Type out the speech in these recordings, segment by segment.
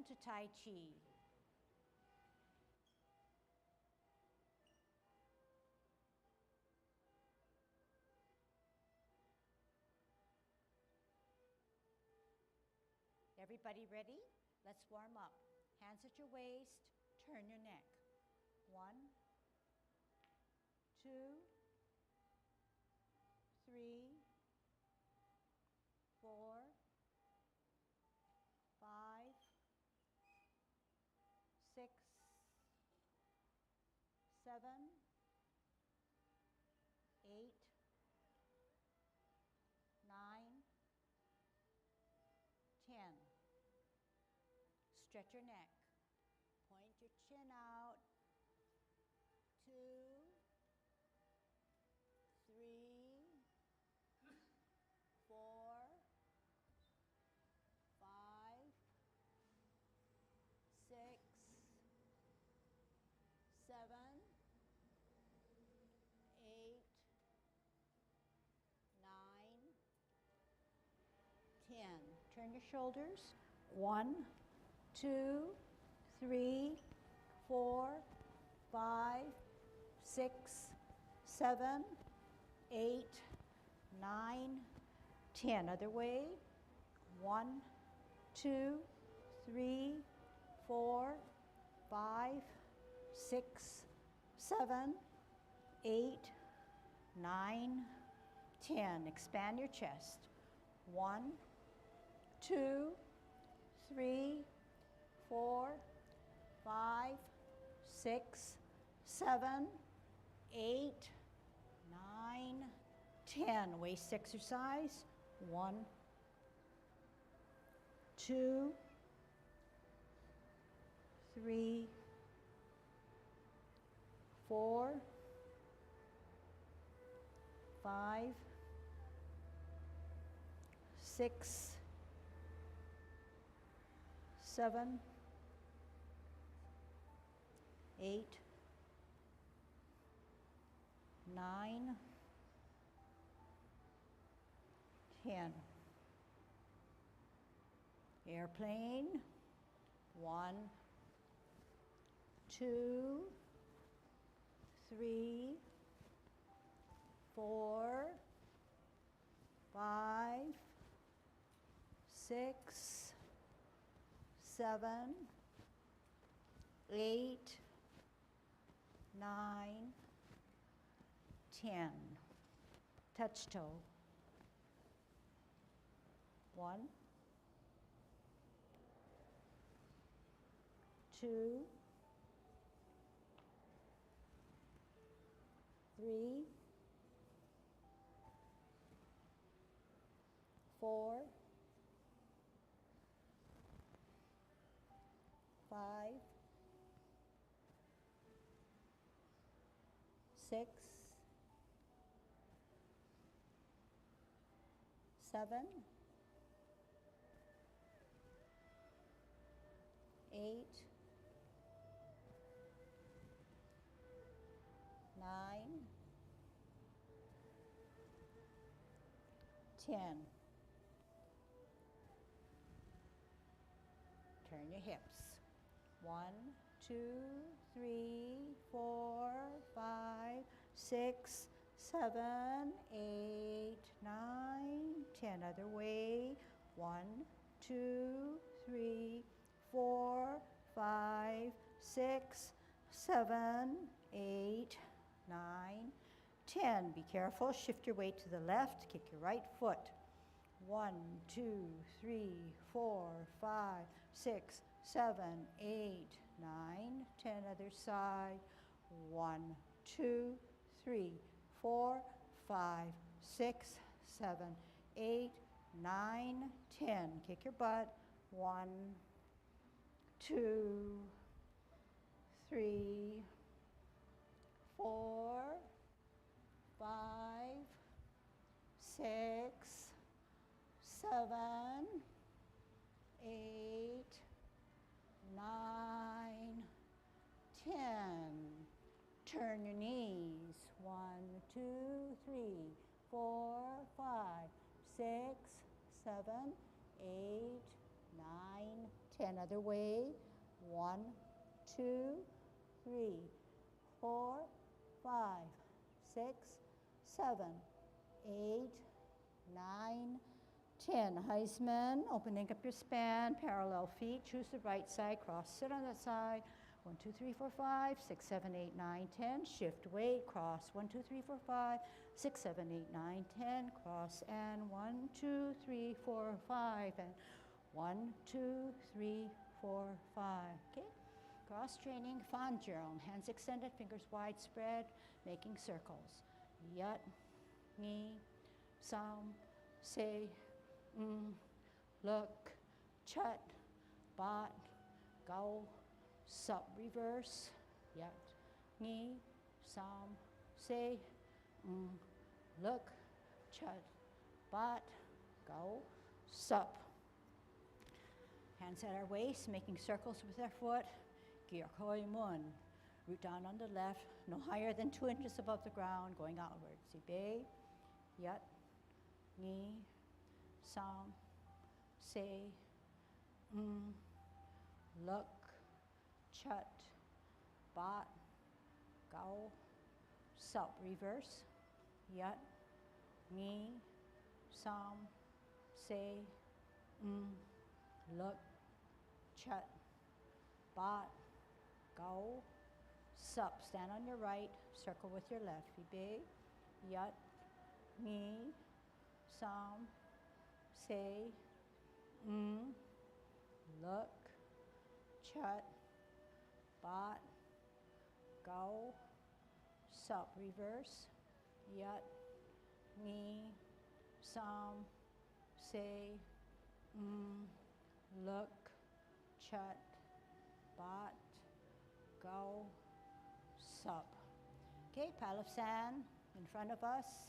to Tai Chi. Everybody ready? Let's warm up. Hands at your waist, turn your neck. 1, 2, 3, 4, 5, 6, 7, 8, 9, 10. Stretch your neck. Point your chin out. 2, 3, 4, 5, 6, 7, 8, 9, 10. Turn your shoulders. 1, 2, 3, 4, 5, 6, 7, 8, 9, 10. Other way. 1, 2, 3, 4, 5, 6, 7, 8, 9, 10. Expand your chest. 1, 2, 3, 4, 5, 6, 7, 8, 9, 10. Waist exercise. 1, 2, 3, 4, 5, 6, 7, 8, 9, 10. Airplane. 1, 2, 3, 4, 5, 6, 7, 8, 9, 10. Touch toe. 1, 2, 3, 4, 5, 6, 7, 8, 9, 10. Turn your hips. 1, 2, 3, 4, 5, 6, 7, 8, 9, 10. Other way. 1, 2, 3, 4, 5, 6, 7, 8, 9, 10. Be careful. Shift your weight to the left. Kick your right foot. 1, 2, 3, 4, 5, 6, 7, 8, 9, 10. Other side. 1, 2, 3, 4, 5, 6, 7, 8, 9, 10. Kick your butt. 1, 2, 3, 4, 5, 6, 7, 8, 9, 10. Turn your knees. 1, 2, 3, 4, 5, 6, 7, 8, 9, 10. Other way. 1, 2, 3, 4, 5, 6, 7, 8, 9, 10. Heisman, opening up your span, parallel feet, choose the right side, cross, sit on that side. 1, 2, 3, 4, 5, 6, 7, 8, 9, 10. Shift weight, cross. 1, 2, 3, 4, 5, 6, 7, 8, 9, 10. Cross and 1, 2, 3, 4, 5. And 1, 2, 3, 4, 5. Okay? Cross training, Fanjeong. Hands extended, fingers widespread, making circles. Yat, ni, sam, se, look, chat, bat, go, sup, reverse, yat, ni, sam, se, look, chat, bat, go, sup. Hands at our waist, making circles with our foot. Gyakoi mun. Root down on the left, no higher than 2 inches above the ground, going outwards. Ibe, yat, ni, sam, se, look, chat, bat, go, sup. Reverse. Yat, ni, sam, se, look, chat, bat, go, sup. Stand on your right, circle with your left. Ibe, yat, ni, sam, se, look, chat, bat, go, sup. Reverse. Yat, ni, sam, se, look, chat, bat, go, sup. Okay, pile of sand in front of us.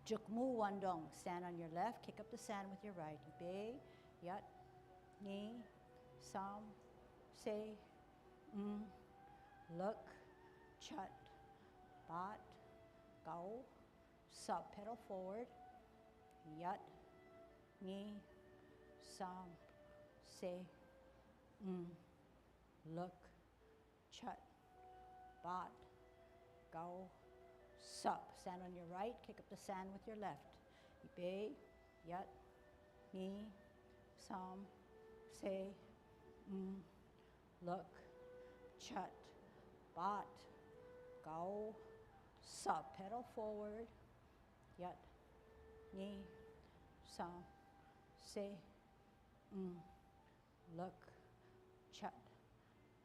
Jukmu wandong. Stand on your left, kick up the sand with your right. Ibe, yat, ni, sam, se, look, chat, bat, go, sup. Pedal forward. Yat, ni, sam, se, look, chat, bat, go, sup. Stand on your right, kick up the sand with your left. Ibe, yat, ni, sam, se, look, chat, bat, go, sup. Pedal forward. Yat, ni, sam, se, look, chat,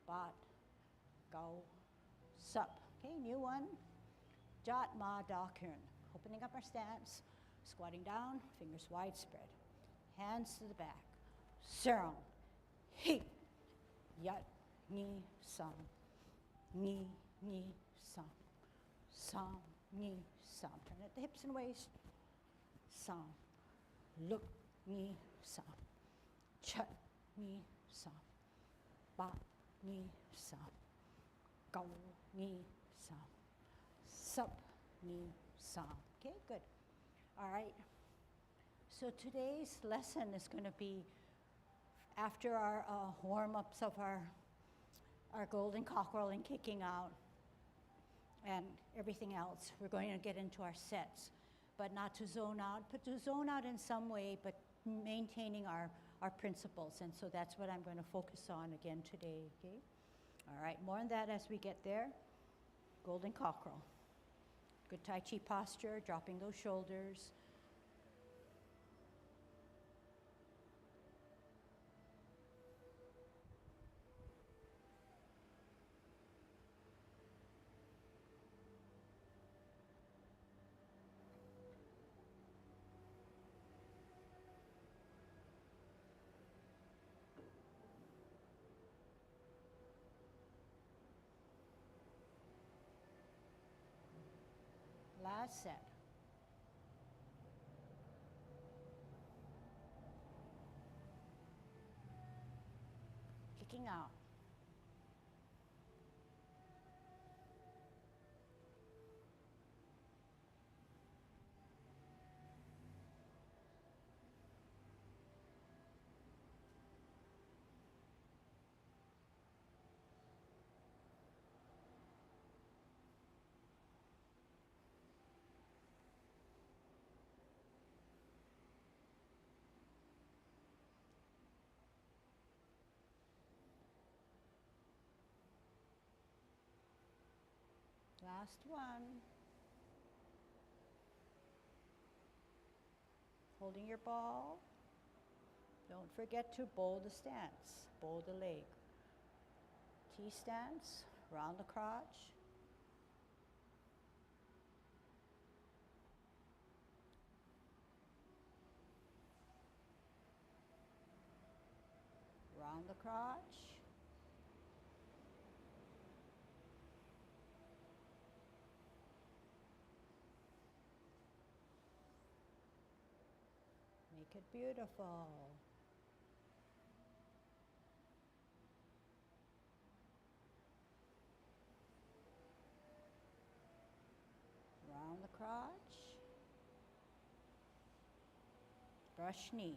bat, go, sup. Okay, new one. Jat ma da kyun. Opening up our stance, squatting down, fingers widespread. Hands to the back. Serong. He. Yat, ni, sam. Ni, sam. Sam, ni, sam. Turn at the hips and waist. Sam. Look, ni, sam. Chat, ni, sam. Ba, ni, sam. Go, ni, sam. Sup, ni, sam. Okay, good. All right. So today's lesson is going to be after our warm-ups of our golden cockerel and kicking out and everything else. We're going to get into our sets, but not to zone out, but to zone out in some way, but maintaining our principles. And so that's what I'm going to focus on again today, okay? All right, more on that as we get there. Golden cockerel. Good Tai Chi posture, dropping those shoulders. Last set. Kicking out. Last one. Holding your ball. Don't forget to bow the stance, bow the leg. T-stance, round the crotch. Round the crotch. Make it beautiful. Round the crotch. Brush knee.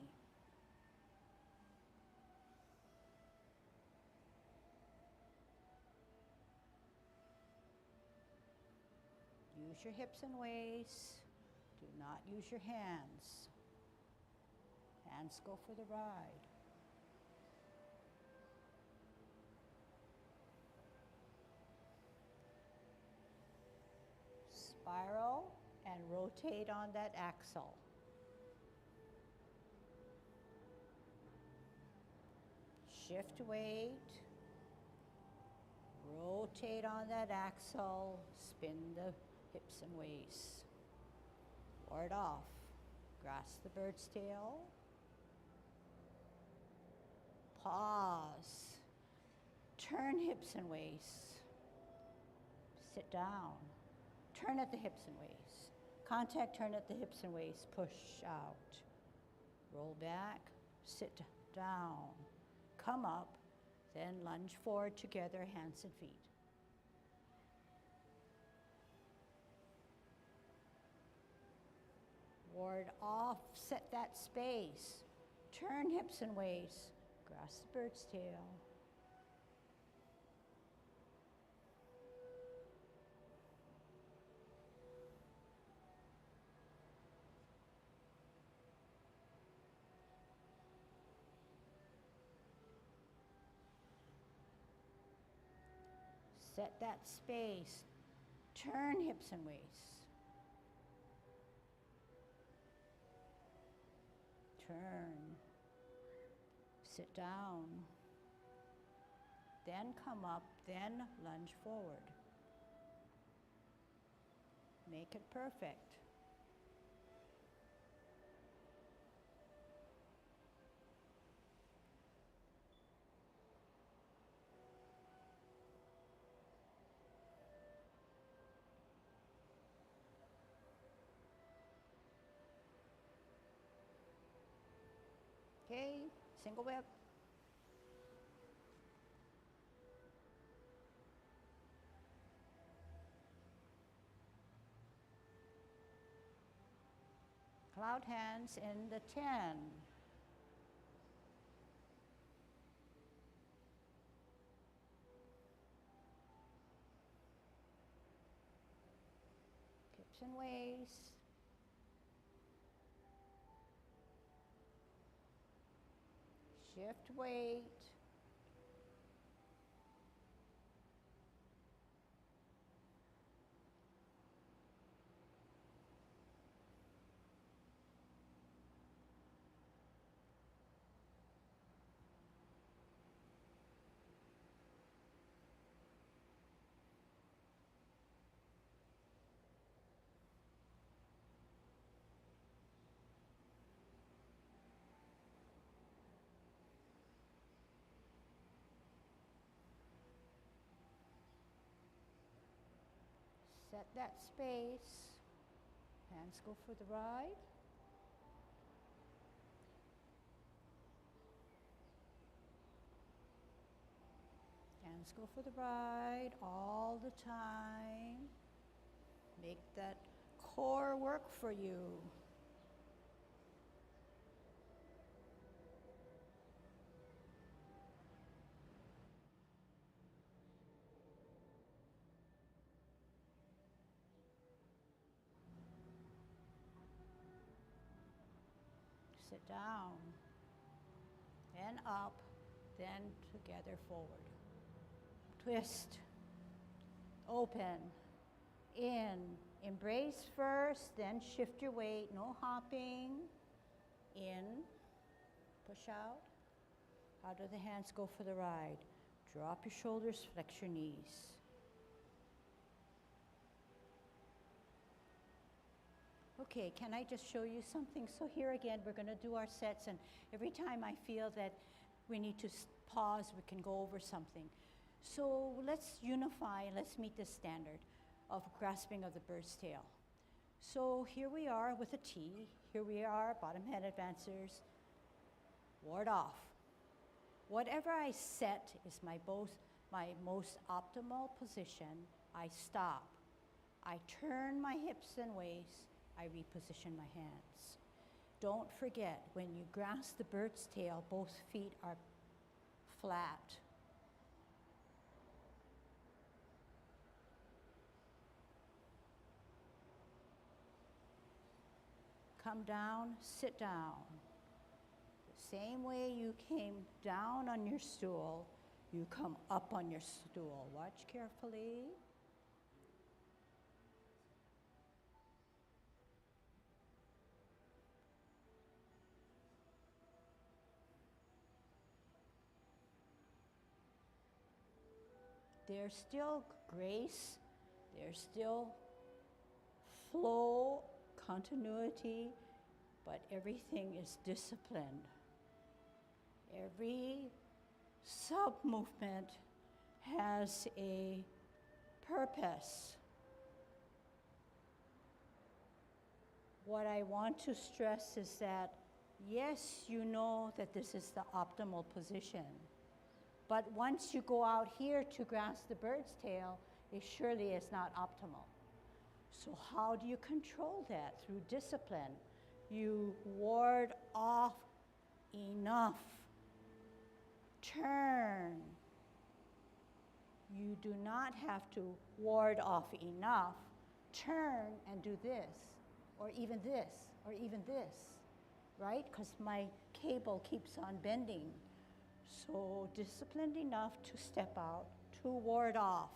Use your hips and waist. Do not use your hands. Hands go for the ride. Spiral and rotate on that axle. Shift weight. Rotate on that axle. Spin the hips and waist. Ward off. Grasp the bird's tail. Pause. Turn hips and waist. Sit down. Turn at the hips and waist. Contact, turn at the hips and waist. Push out. Roll back. Sit down. Come up. Then lunge forward together, hands and feet. Ward off. Set that space. Turn hips and waist. Grasp the bird's tail. Set that space. Turn hips and waist. Turn. Sit down. Then come up, then lunge forward. Make it perfect. Okay, single whip. Cloud hands in the 10. Hips and waist. Shift weight. Set that space. Hands go for the ride. Hands go for the ride all the time. Make that core work for you. Sit down, then up, then together forward. Twist, open, In. Embrace first, then shift your weight. No hopping. In. Push out. How do the hands go for the ride? Drop your shoulders, flex your knees. Okay, can I just show you something? So here again, we're going to do our sets, and every time I feel that we need to pause, we can go over something. So let's unify and let's meet the standard of grasping of the bird's tail. So here we are with a T. Here we are, bottom head advancers. Ward off. Whatever I set is my most optimal position. I stop. I turn my hips and waist. I reposition my hands. Don't forget, when you grasp the bird's tail, both feet are flat. Come down, sit down. The same way you came down on your stool, you come up on your stool. Watch carefully. There's still grace, there's still flow, continuity, but everything is disciplined. Every sub-movement has a purpose. What I want to stress is that, yes, you know that this is the optimal position. But once you go out here to grasp the bird's tail, it surely is not optimal. So how do you control that? Through discipline. You ward off enough. Turn. You do not have to ward off enough. Turn and do this, or even this, or even this, right? Because my cable keeps on bending. So disciplined enough to step out, to ward off.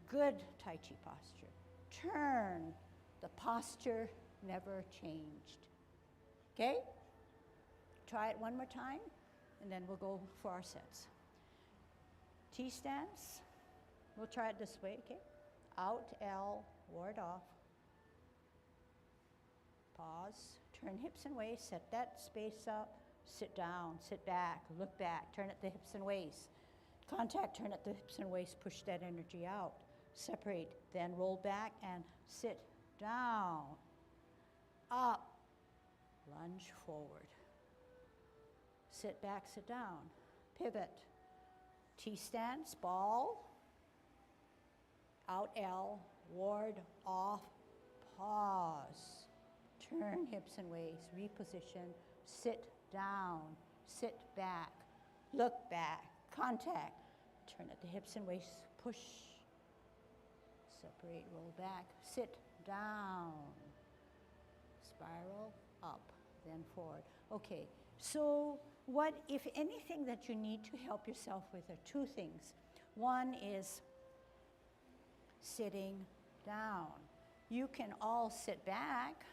Good Tai Chi posture. Turn. The posture never changed. Okay? Try it one more time, and then we'll go for our sets. T stance. We'll try it this way, okay? Out, L, ward off. Pause. Turn hips and waist. Set that space up. Sit down, sit back, look back, turn at the hips and waist. Contact, turn at the hips and waist, push that energy out. Separate, then roll back and sit down. Up, lunge forward. Sit back, sit down. Pivot. T stance, ball. Out L, ward off, pause. Turn hips and waist, reposition, sit down, sit back, look back, contact, turn at the hips and waist, push, separate, roll back, sit down, spiral, up, then forward. Okay, so what, if anything, that you need to help yourself with are two things. One is sitting down. You can all sit back,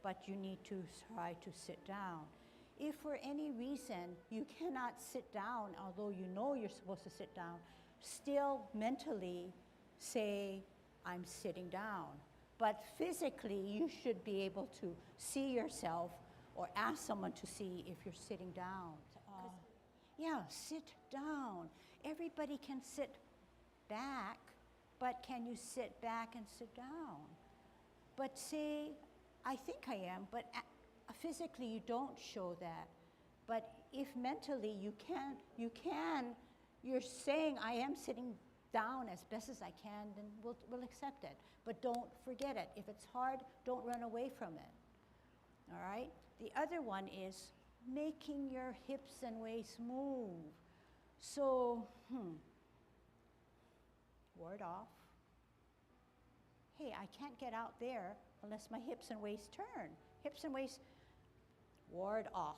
but you need to try to sit down. If for any reason you cannot sit down, although you know you're supposed to sit down, still mentally say, I'm sitting down. But physically, you should be able to see yourself or ask someone to see if you're sitting down. Yeah, sit down. Everybody can sit back, but can you sit back and sit down? But say, I think I am, but physically you don't show that. But if mentally you're saying, I am sitting down as best as I can, then we'll accept it. But don't forget it. If it's hard, don't run away from it. All right? The other one is making your hips and waist move. So, ward off. Hey, I can't get out there unless my hips and waist turn. Hips and waist, ward off.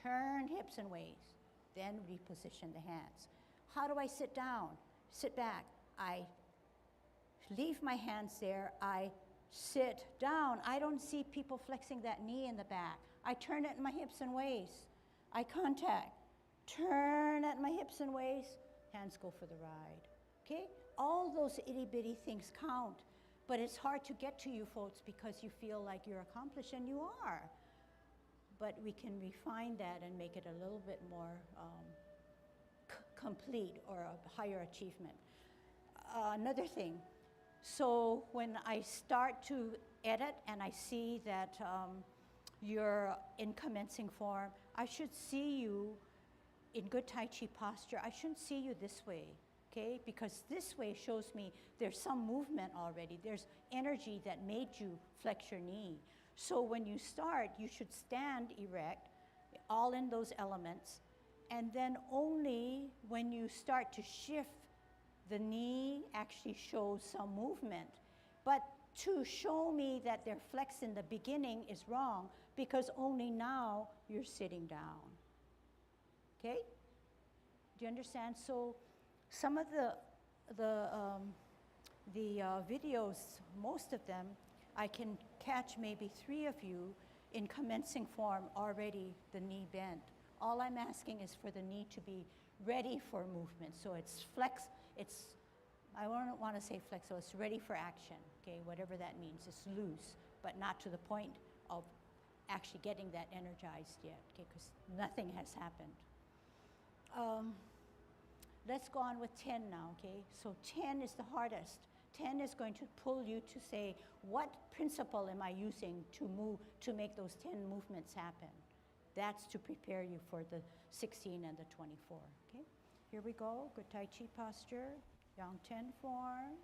Turn hips and waist, then reposition the hands. How do I sit down? Sit back. I leave my hands there. I sit down. I don't see people flexing that knee in the back. I turn at my hips and waist. Eye contact. Turn at my hips and waist. Hands go for the ride. Okay? All those itty-bitty things count. But it's hard to get to you folks because you feel like you're accomplished, and you are. But we can refine that and make it a little bit more complete, or a higher achievement. Another thing, so when I start to edit and I see that you're in commencing form, I should see you in good Tai Chi posture. I shouldn't see you this way, okay? Because this way shows me there's some movement already. There's energy that made you flex your knee. So when you start, you should stand erect, all in those elements, and then only when you start to shift, the knee actually shows some movement. But to show me that they're flexed in the beginning is wrong, because only now you're sitting down. Okay? Do you understand? So some of the videos, most of them, I can catch maybe 3 of you in commencing form already, the knee bent. All I'm asking is for the knee to be ready for movement. So it's flex, I don't want to say flex, so it's ready for action, okay? Whatever that means. It's loose, but not to the point of actually getting that energized yet, okay? Because nothing has happened. Let's go on with 10 now, okay? So 10 is the hardest. 10 is going to pull you to say, what principle am I using to move, to make those 10 movements happen? That's to prepare you for the 16 and the 24, okay? Here we go, good Tai Chi posture, Yang 10 form,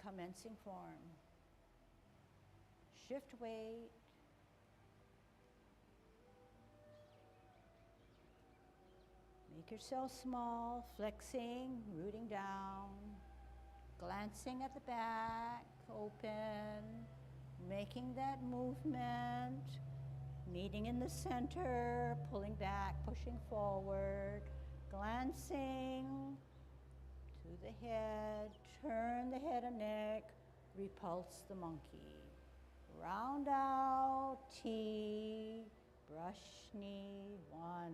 commencing form. Shift weight. Make yourself small, flexing, rooting down, glancing at the back, open, making that movement, meeting in the center, pulling back, pushing forward, glancing to the head, turn the head and neck, repulse the monkey. Round out, T, brush knee, 1.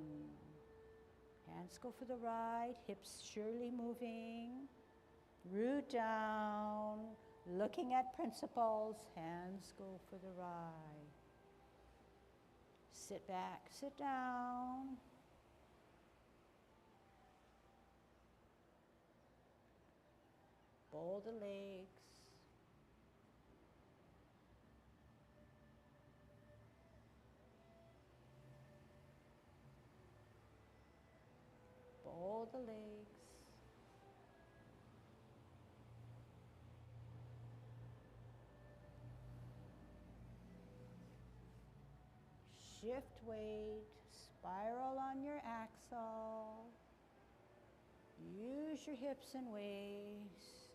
Hands go for the right, hips surely moving. Root down, looking at principles, hands go for the right. Sit back, sit down. Bowl the legs. Bowl the legs. Shift weight, spiral on your axle. Use your hips and waist.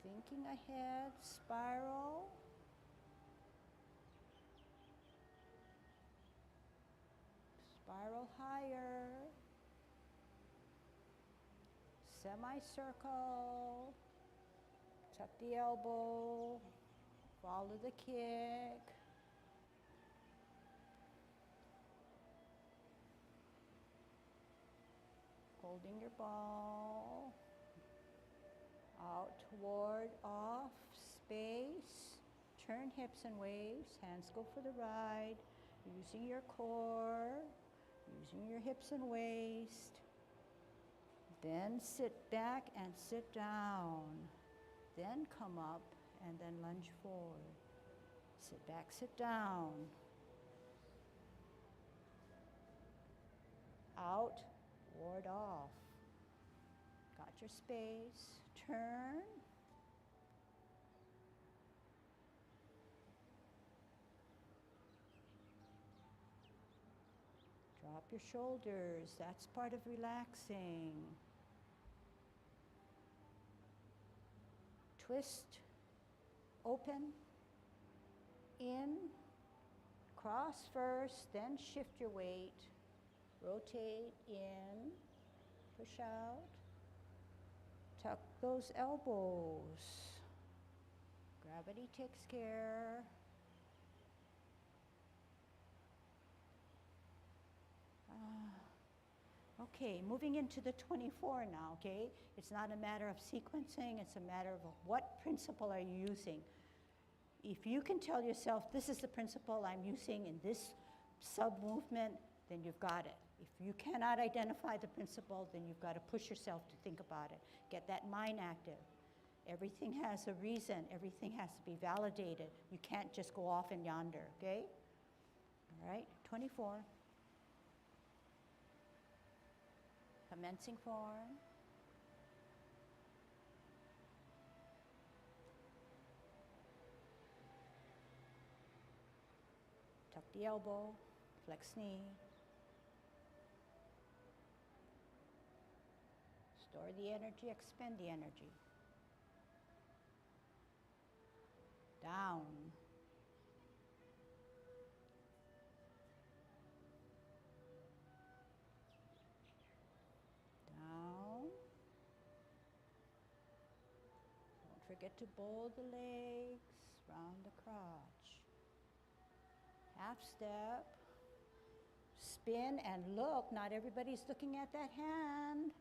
Thinking ahead, spiral. Spiral higher. Semicircle. Tuck the elbow. Follow the kick. Holding your ball. Out toward, off, space. Turn hips and waist. Hands go for the right. Using your core. Using your hips and waist. Then sit back and sit down. Then come up and then lunge forward. Sit back, sit down. Out, ward off. Got your space. Turn. Drop your shoulders. That's part of relaxing. Twist, open, in, cross first, then shift your weight. Rotate in, push out. Tuck those elbows. Gravity takes care. Okay, moving into the 24 now, okay? It's not a matter of sequencing, it's a matter of what principle are you using. If you can tell yourself, this is the principle I'm using in this sub-movement, then you've got it. If you cannot identify the principle, then you've got to push yourself to think about it. Get that mind active. Everything has a reason. Everything has to be validated. You can't just go off in yonder, okay? All right, 24. Commencing form. Tuck the elbow, flex knee. Store the energy, expend the energy. Down. Down. Don't forget to bowl the legs, round the crotch. Half step. Spin and look. Not everybody's looking at that hand.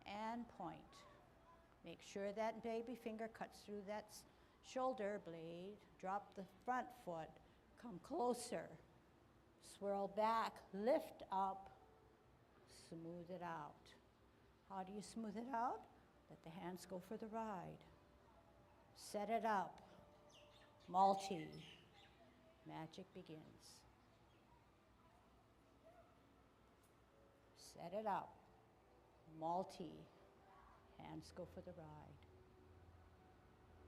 And point. Make sure that baby finger cuts through that shoulder blade. Drop the front foot. Come closer. Swirl back. Lift up. Smooth it out. How do you smooth it out? Let the hands go for the ride. Set it up. Multi. Magic begins. Set it up. Multi. Hands go for the ride.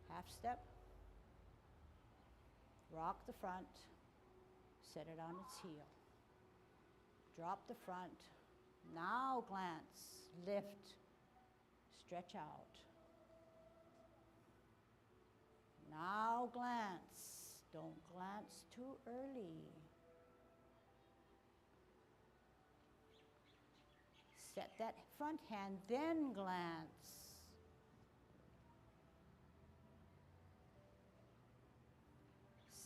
Half step. Rock the front. Set it on its heel. Drop the front. Now glance. Lift. Stretch out. Now glance. Don't glance too early. Set that front hand, then glance.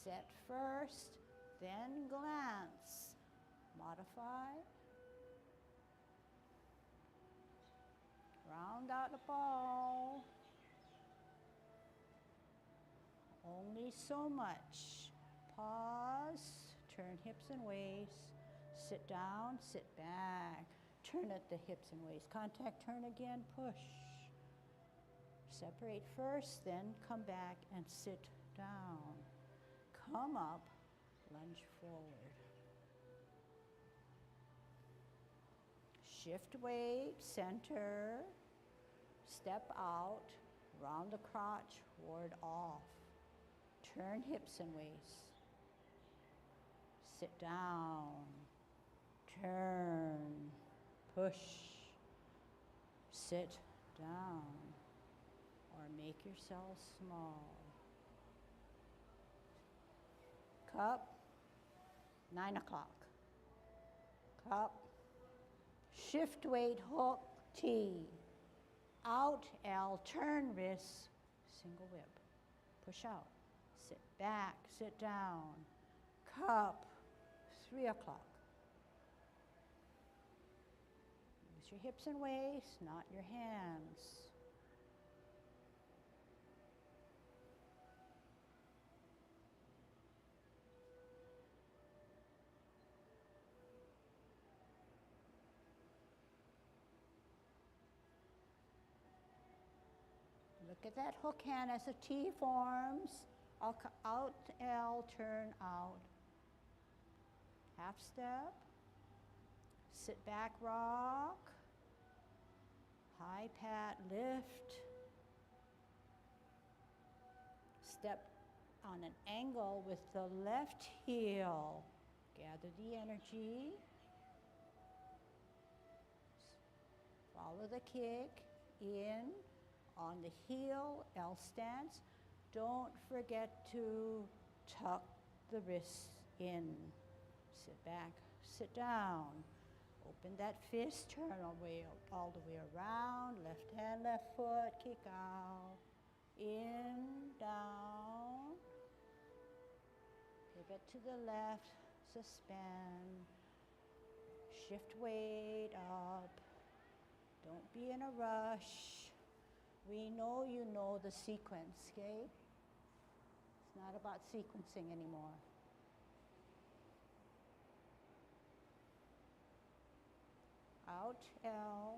Set first, then glance. Modify. Round out the ball. Only so much. Pause, turn hips and waist. Sit down, sit back. Turn at the hips and waist. Contact, turn again, push. Separate first, then come back and sit down. Come up, lunge forward. Shift weight, center. Step out, round the crotch, ward off. Turn hips and waist. Sit down. Turn. Push. Sit down. Or make yourself small. Cup. 9 o'clock. Cup. Shift weight, hook, T. Out, L, turn wrist, single whip. Push out. Sit back, sit down. Cup, 3 o'clock. Use your hips and waist, not your hands. Look at that hook hand as a T forms. Out, L, turn out. Half step. Sit back, rock. High pat, lift. Step on an angle with the left heel. Gather the energy. Follow the kick. In, On the heel, L stance. Don't forget to tuck the wrists in. Sit back, sit down. Open that fist, turn all the way around. Left hand, left foot, kick out. In, down. Pivot to the left, suspend. Shift weight up. Don't be in a rush. We know you know the sequence, okay? It's not about sequencing anymore. Out L,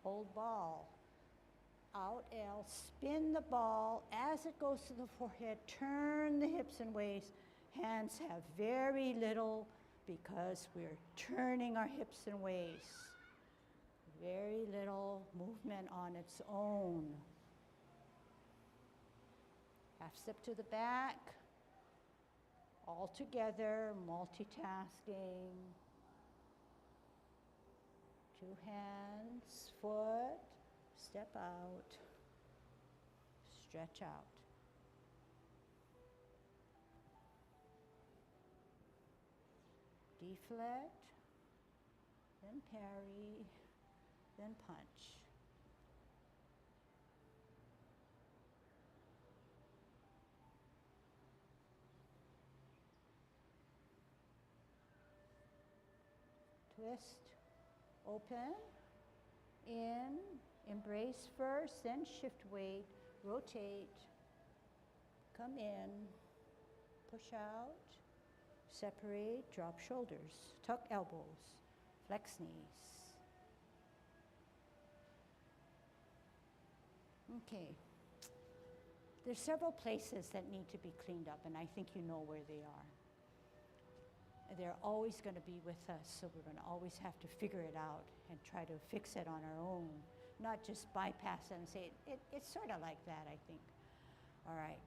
hold ball. Out L, spin the ball as it goes to the forehead, turn the hips and waist. Hands have very little because we're turning our hips and waist. Very little movement on its own. Half step to the back. All together, multitasking. Two hands, foot, step out, stretch out. Deflect, then parry, then punch. Twist, open, in, embrace first, then shift weight, rotate, come in, push out, separate, drop shoulders, tuck elbows, flex knees. Okay. There's several places that need to be cleaned up, and I think you know where they are. They're always going to be with us, so we're going to always have to figure it out and try to fix it on our own, not just bypass it and say, it's sort of like that, I think. All right.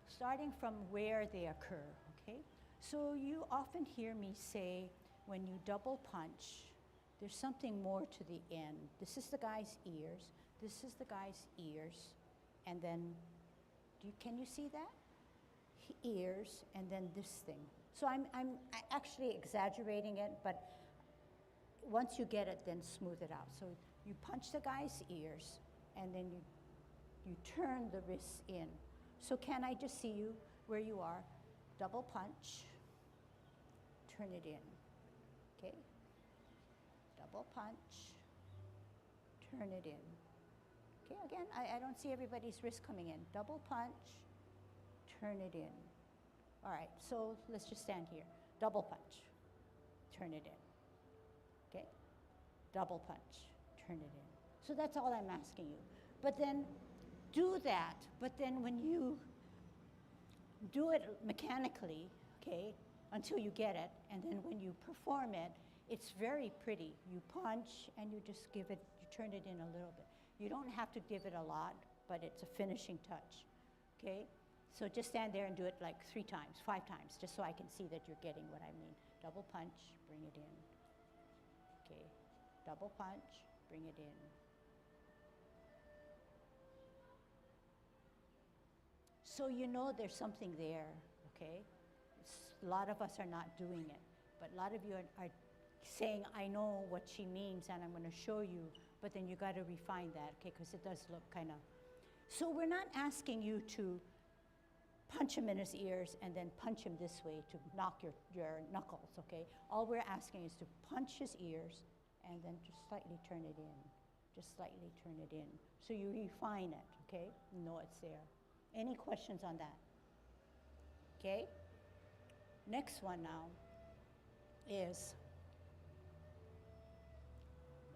Starting from where they occur, okay? So you often hear me say, when you double punch, there's something more to the end. This is the guy's ears. This is the guy's ears. And then, can you see that? Ears, and then this thing. So I'm actually exaggerating it, but once you get it, then smooth it out. So you punch the guy's ears, and then you turn the wrists in. So can I just see you where you are? Double punch, turn it in, okay? Double punch, turn it in. Okay, again, I don't see everybody's wrist coming in. Double punch, turn it in. All right, so let's just stand here. Double punch, turn it in, okay? Double punch, turn it in. So that's all I'm asking you. But then do that, but then when you do it mechanically, okay, until you get it, and then when you perform it, it's very pretty. You punch and you just give it, you turn it in a little bit. You don't have to give it a lot, but it's a finishing touch, okay? So just stand there and do it like 3 times, 5 times, just so I can see that you're getting what I mean. Double punch, bring it in, okay? Double punch, bring it in. So you know there's something there, okay? A lot of us are not doing it, but a lot of you are saying, I know what she means and I'm going to show you, but then you got to refine that, okay, because it does look kind of. So we're not asking you to punch him in his ears and then punch him this way to knock your knuckles, okay? All we're asking is to punch his ears and then just slightly turn it in, just slightly turn it in. So you refine it, okay? You know it's there. Any questions on that? Okay? Next one now is,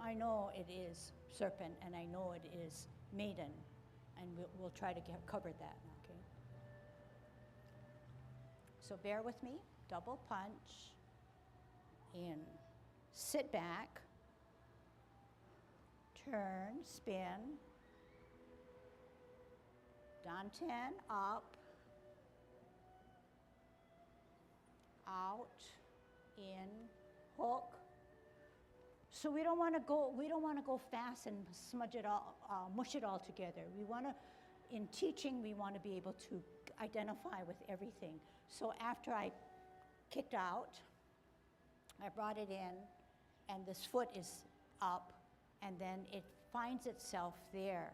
I know it is serpent and I know it is maiden, and we'll try to cover that, okay? So bear with me, double punch, in, sit back, turn, spin, dantian, up, out, in, hook. So we don't want to go fast and smudge it all, mush it all together. We want to, in teaching, we want to be able to identify with everything. So after I kicked out, I brought it in, and this foot is up, and then it finds itself there.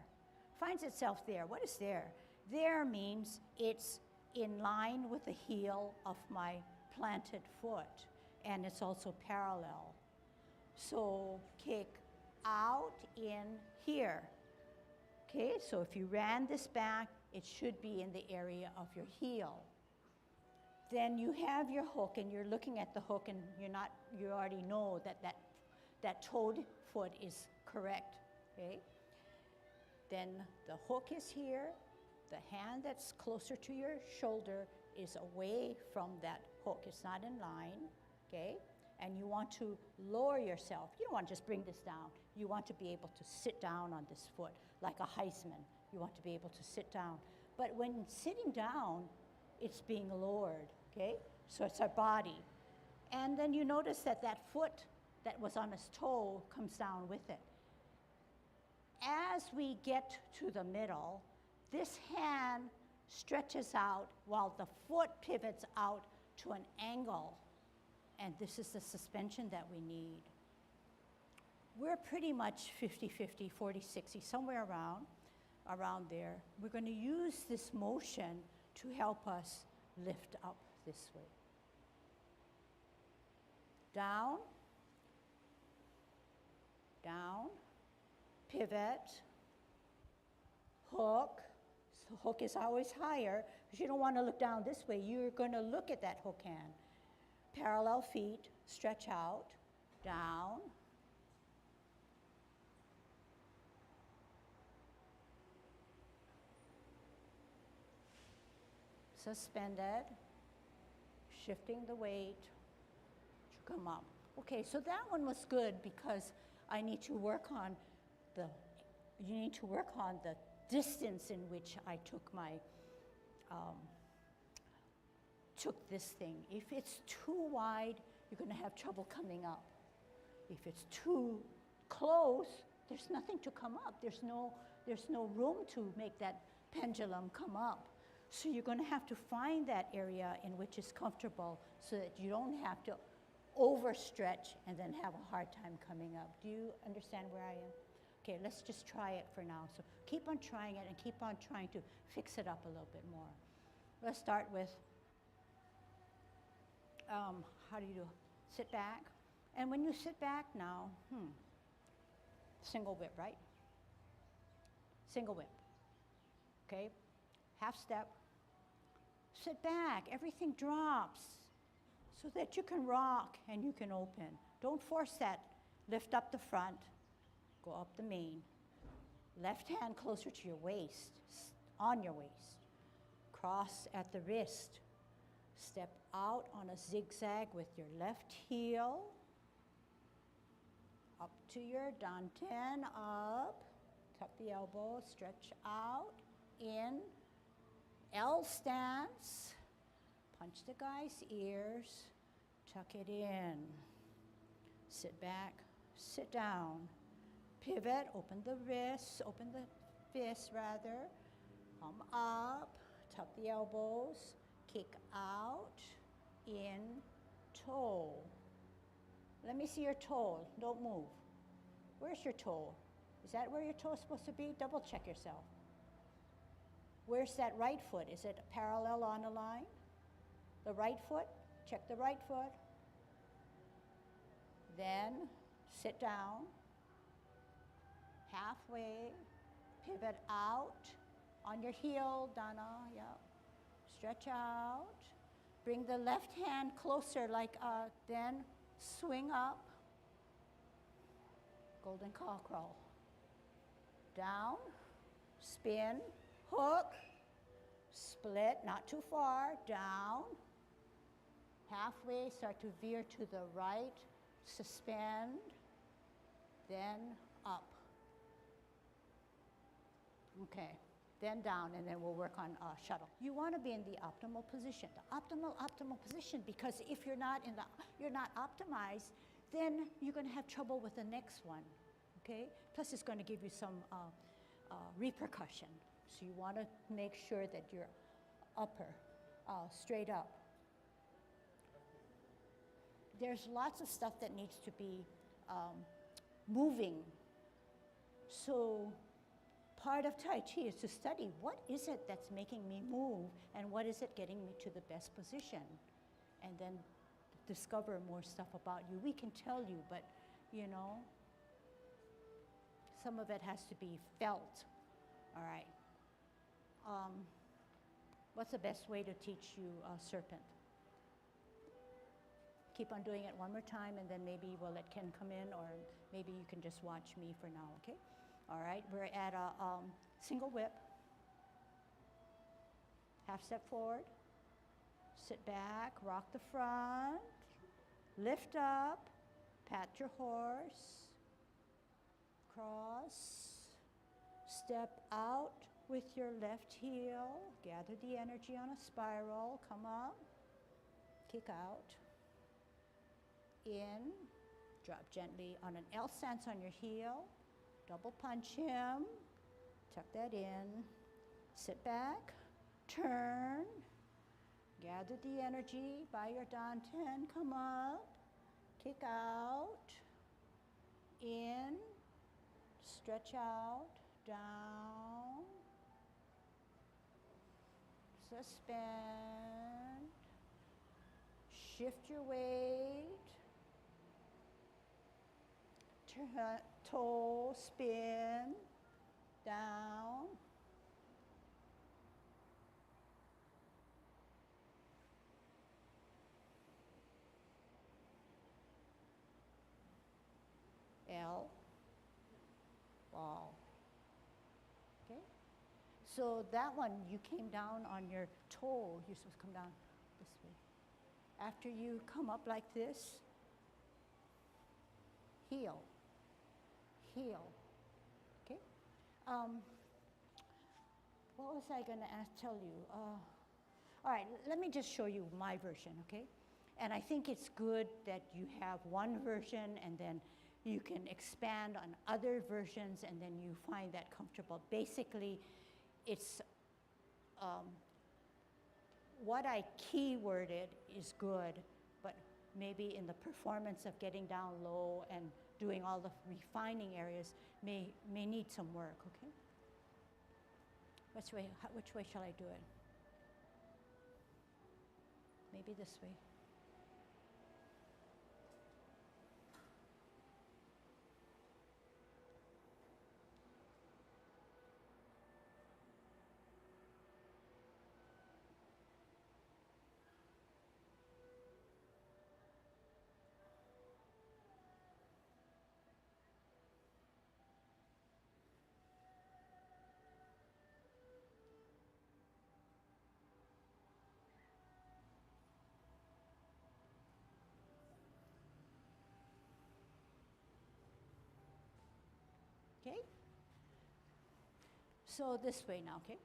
Finds itself there. What is there? There means it's in line with the heel of my planted foot, and it's also parallel. So kick out, in, here. Okay, so if you ran this back, it should be in the area of your heel. Then you have your hook, and you're looking at the hook, and you already know that toed foot is correct, okay? Then the hook is here. The hand that's closer to your shoulder is away from that hook. It's not in line, okay? And you want to lower yourself. You don't want to just bring this down. You want to be able to sit down on this foot like a Heisman. You want to be able to sit down. But when sitting down, it's being lowered, okay? So it's our body. And then you notice that foot that was on his toe comes down with it. As we get to the middle, this hand stretches out while the foot pivots out to an angle. And this is the suspension that we need. We're pretty much 50-50, 40-60, somewhere around there. We're going to use this motion to help us lift up this way. Down, down, pivot, hook. So hook is always higher, because you don't want to look down this way. You're going to look at that hook hand. Parallel feet, stretch out, down. Suspended, shifting the weight to come up. Okay, so that one was good because I need to work on the distance in which I took this thing. If it's too wide, you're going to have trouble coming up. If it's too close, there's nothing to come up. There's no room to make that pendulum come up. So you're going to have to find that area in which is comfortable so that you don't have to overstretch and then have a hard time coming up. Do you understand where I am? Okay, let's just try it for now. So keep on trying it and keep on trying to fix it up a little bit more. Let's start with, how do you do? Sit back. And when you sit back now, single whip, right? Single whip. Okay, half step. Sit back, everything drops so that you can rock and you can open. Don't force that. Lift up the front, go up the mane. Left hand closer to your waist, on your waist. Cross at the wrist. Step out on a zigzag with your left heel. Up to your dantian, up. Tuck the elbow, stretch out, in. L stance. Punch the guy's ears. Tuck it in. Sit back, sit down. Pivot, open the wrists, open the fists rather. Come up, tuck the elbows, kick out, in, toe. Let me see your toe, don't move. Where's your toe? Is that where your toe is supposed to be? Double check yourself. Where's that right foot? Is it parallel on a line? The right foot, check the right foot. Then sit down. Halfway, pivot out on your heel, Dana, yep. Stretch out. Bring the left hand closer, then swing up. Golden cockerel. Down, spin, hook, split, not too far, down. Halfway, start to veer to the right, suspend, then up. Okay, then down, and then we'll work on shuttle. You want to be in the optimal position, the optimal position, because if you're not optimized, then you're going to have trouble with the next one, okay? Plus, it's going to give you some repercussion. So you want to make sure that you're upper, straight up. There's lots of stuff that needs to be moving. So part of Tai Chi is to study what is it that's making me move and what is it getting me to the best position, and then discover more stuff about you. We can tell you, but you know, some of it has to be felt. All right. What's the best way to teach you serpent? Keep on doing it one more time, and then maybe we'll let Ken come in, or maybe you can just watch me for now, okay? All right, we're at a single whip. Half step forward, sit back, rock the front, lift up, pat your horse, cross, step out with your left heel, gather the energy on a spiral, come up, kick out, in, drop gently on an L stance on your heel, double punch him, tuck that in, sit back, turn, gather the energy by your danten, come up, kick out, in, stretch out, down, suspend, shift your weight, turn, toe, spin, down, L, ball. Okay? So that one, you came down on your toe. You're supposed to come down this way. After you come up like this, heel, heel. Okay? What was I going to tell you? All right, let me just show you my version, okay? And I think it's good that you have one version and then you can expand on other versions and then you find that comfortable. Basically, it's what I keyworded is good, but maybe in the performance of getting down low and doing all the refining areas may need some work, okay? Which way shall I do it? Maybe this way. Okay? So this way now, okay?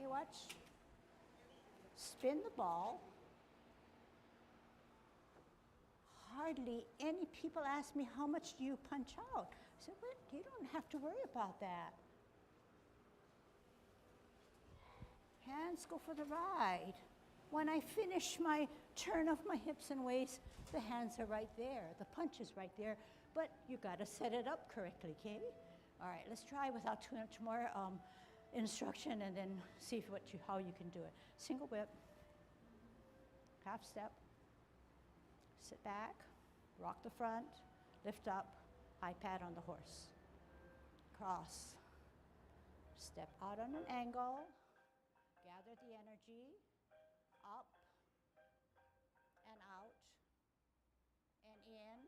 Okay, watch. Spin the ball. Hardly any people ask me, how much do you punch out? I said, well, you don't have to worry about that. Hands go for the ride. When I finish my turn of my hips and waist, the hands are right there. The punch is right there, but you gotta set it up correctly, okay? All right, let's try without too much more instruction and then see how you can do it. Single whip, half step, sit back, rock the front, lift up, high pad on the horse. Cross, step out on an angle, gather the energy, up and out and in,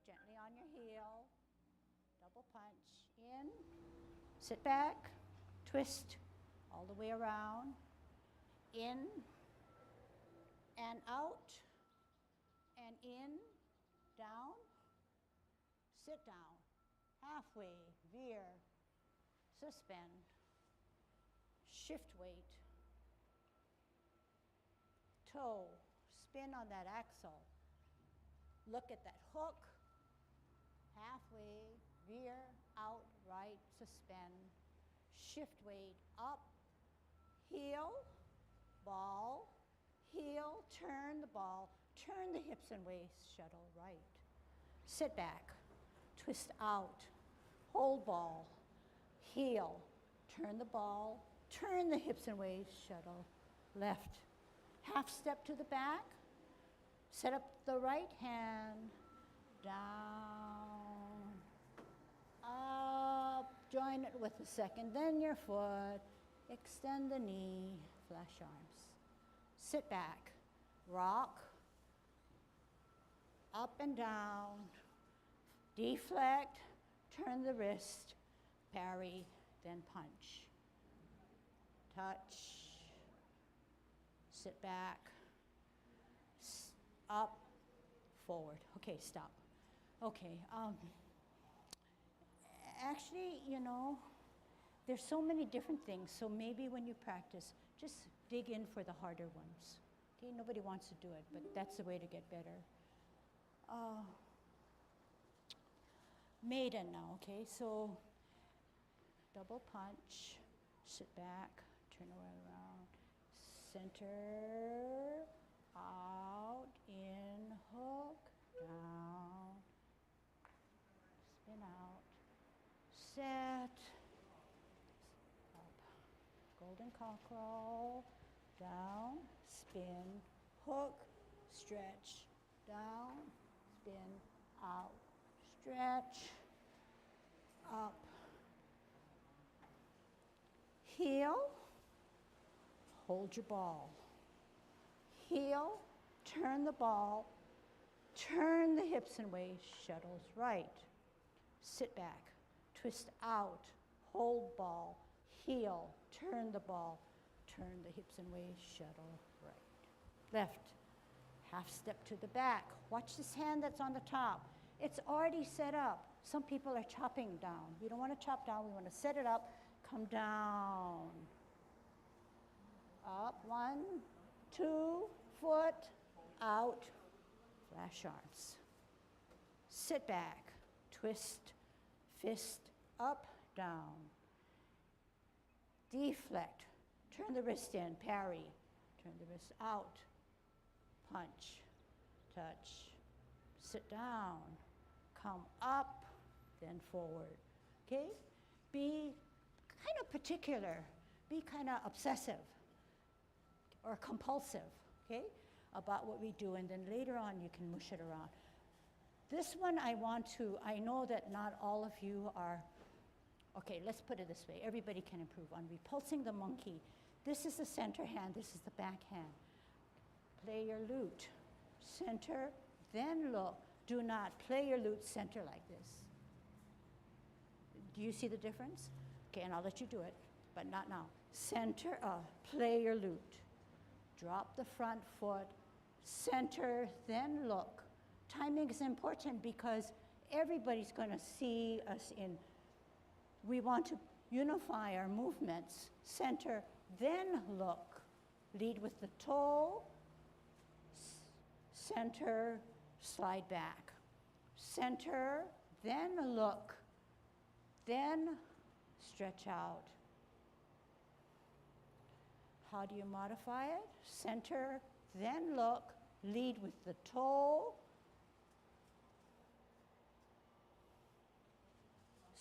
gently on your heel, double punch, in, sit back, twist all the way around, in and out and in, down, sit down, halfway, veer, suspend, shift weight, toe, spin on that axle, look at that hook, halfway, veer, out, right, suspend, shift weight, up, heel, ball, heel, turn the ball, turn the hips and waist, shuttle right. Sit back, twist out, hold ball, heel, turn the ball, turn the hips and waist, shuttle left. Half step to the back, set up the right hand, down, up, join it with the second, then your foot, extend the knee, flash arms. Sit back, rock, up and down, deflect, turn the wrist, parry, then punch. Touch, sit back, up, forward. Okay, stop. Okay, actually, there's so many different things, so maybe when you practice, just dig in for the harder ones. Okay, nobody wants to do it, but that's the way to get better. Maiden now, okay, so double punch, sit back, turn around, center, out, in, hook, down, spin out, set, up, golden cockerel, down, spin, hook, stretch, down, spin, out, stretch, up, heel, hold your ball, heel, turn the ball, turn the hips and waist, shuttles right, sit back, twist out, hold ball, heel, turn the ball, turn the hips and waist, shuttle right, left, half step to the back, watch this hand that's on the top, it's already set up. Some people are chopping down. We don't want to chop down, we want to set it up, come down, up, 1, 2, foot, out, flash arms. Sit back, twist, fist, up, down. Deflect, turn the wrist in, parry, turn the wrist out, punch, touch, sit down, come up, then forward, okay? Be kind of particular, be kind of obsessive or compulsive, okay, about what we do, and then later on you can mush it around. This one I know that not all of you are, okay, let's put it this way, everybody can improve on repulsing the monkey. This is the center hand, this is the back hand. Play your lute, center, then look. Do not play your lute center like this. Do you see the difference? Okay, and I'll let you do it, but not now. Center, play your lute. Drop the front foot, center, then look. Timing is important because everybody's going to see us we want to unify our movements. Center, then look. Lead with the toe, center, slide back. Center, then look. Then stretch out. How do you modify it? Center, then look, lead with the toe,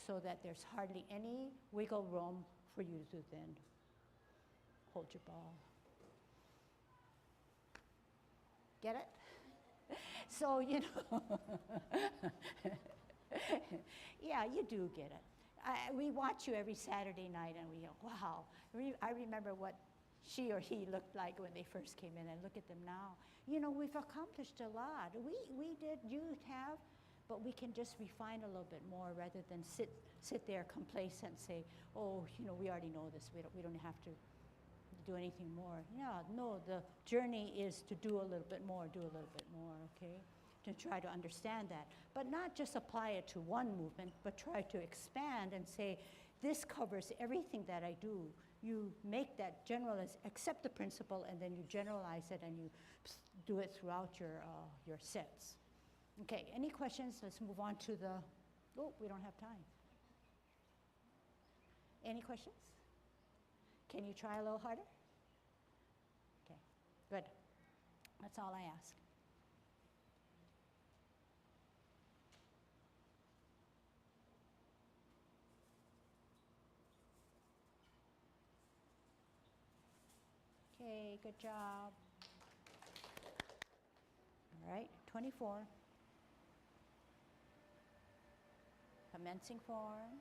so that there's hardly any wiggle room for you to then hold your ball. Get it? So, you know, yeah, you do get it. We watch you every Saturday night and we go, wow. I remember what she or he looked like when they first came in, and look at them now. You know, we've accomplished a lot. We did, you have, but we can just refine a little bit more rather than sit there complacent and say, oh, you know, we already know this. We don't have to do anything more. Yeah, no, the journey is to do a little bit more, okay? To try to understand that. But not just apply it to one movement, but try to expand and say, this covers everything that I do. You make that general, accept the principle, and then you generalize it and you do it throughout your sets. Okay, any questions? Let's move on to the, oh, we don't have time. Any questions? Can you try a little harder? Okay, good. That's all I ask. Okay, good job. All right, 24. Commencing form.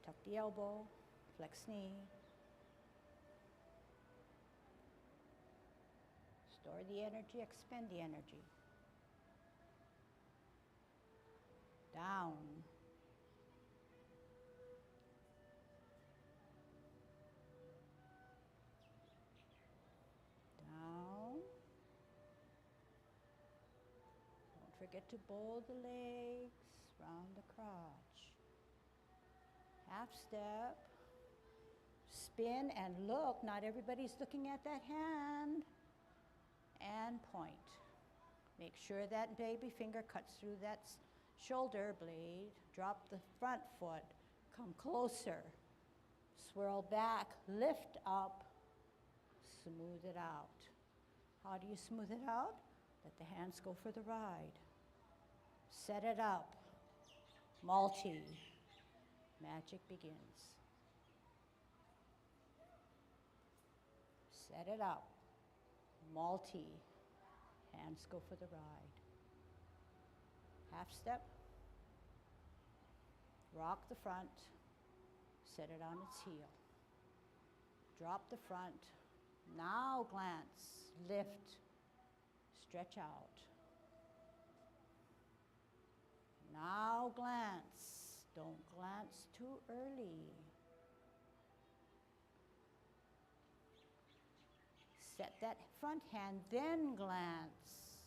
Tuck the elbow, flex knee. Store the energy, expend the energy. Down. Down. Don't forget to bowl the legs, round the crotch. Half step. Spin and look. Not everybody's looking at that hand. And point. Make sure that baby finger cuts through that shoulder blade. Drop the front foot. Come closer. Swirl back. Lift up. Smooth it out. How do you smooth it out? Let the hands go for the ride. Set it up. Multi. Magic begins. Set it up. Multi. Hands go for the ride. Half step. Rock the front. Set it on its heel. Drop the front. Now glance. Lift. Stretch out. Now glance. Don't glance too early. Set that front hand, then glance.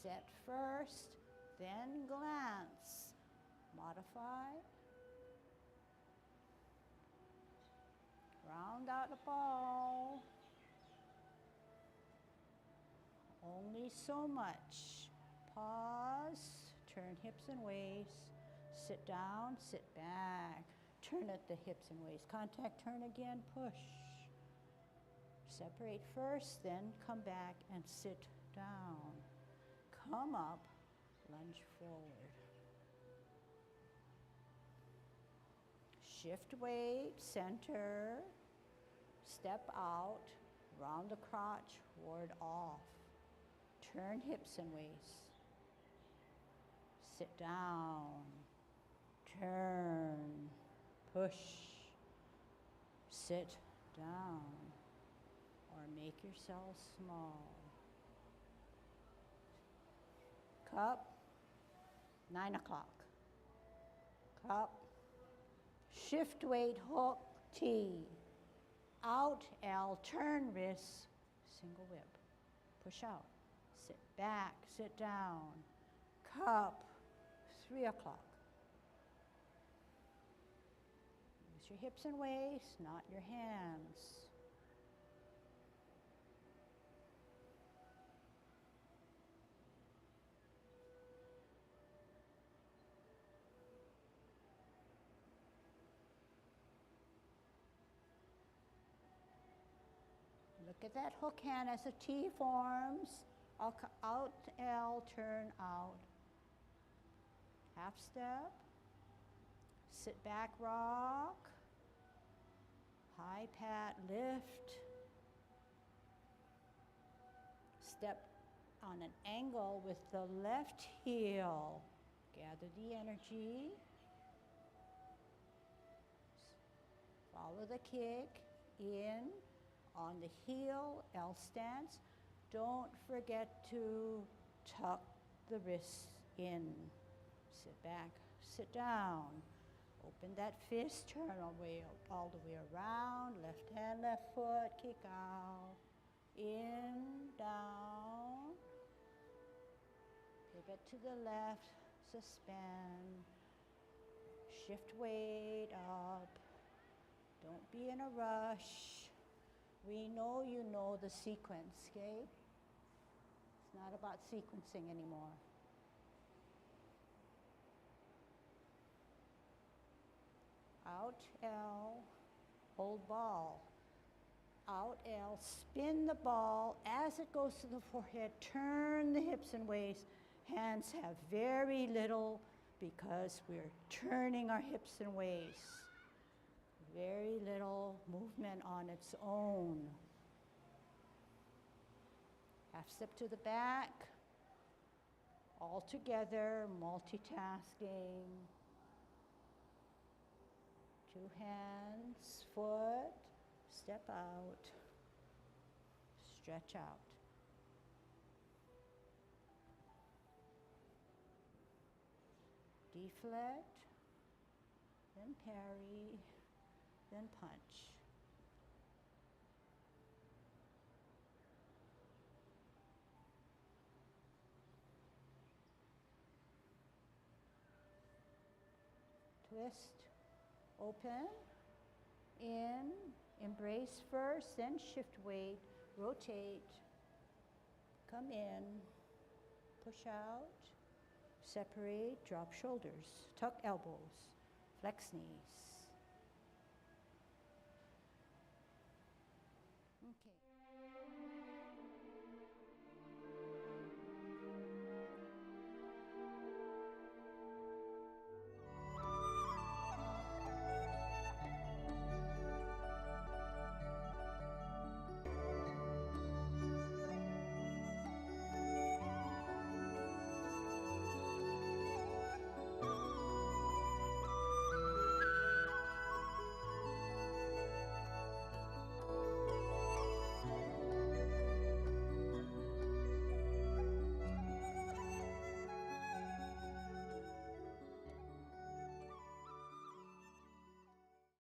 Set first, then glance. Modify. Round out the ball. Only so much. Pause, turn hips and waist. Sit down, sit back. Turn at the hips and waist. Contact, turn again, push. Separate first, then come back and sit down. Come up, lunge forward. Shift weight, center. Step out, round the crotch, ward off. Turn hips and waist. Sit down. Turn. Push. Sit down. Or make yourself small. Cup. 9 o'clock. Cup. Shift weight, hook, T. Out, L, turn wrist, single whip. Push out. Sit back, sit down. Cup, 3 o'clock. Use your hips and waist, not your hands. Look at that hook hand as a T forms. Out, L, turn out. Half step. Sit back, rock. High pat, lift. Step on an angle with the left heel. Gather the energy. Follow the kick in on the heel, L stance. Don't forget to tuck the wrists in. Sit back, sit down. Open that fist, turn all the way around. Left hand, left foot, kick out. In, down. Pivot to the left, suspend. Shift weight up. Don't be in a rush. We know you know the sequence, okay? It's not about sequencing anymore. Out, L, hold ball. Out, L, spin the ball as it goes to the forehead, turn the hips and waist. Hands have very little because we're turning our hips and waist. Very little movement on its own. Half step to the back. All together, multitasking. Two hands, foot, step out, stretch out. Deflect, then parry, then punch. Twist, open, in, embrace first, then shift weight, rotate, come in, push out, separate, drop shoulders, tuck elbows, flex knees. Okay.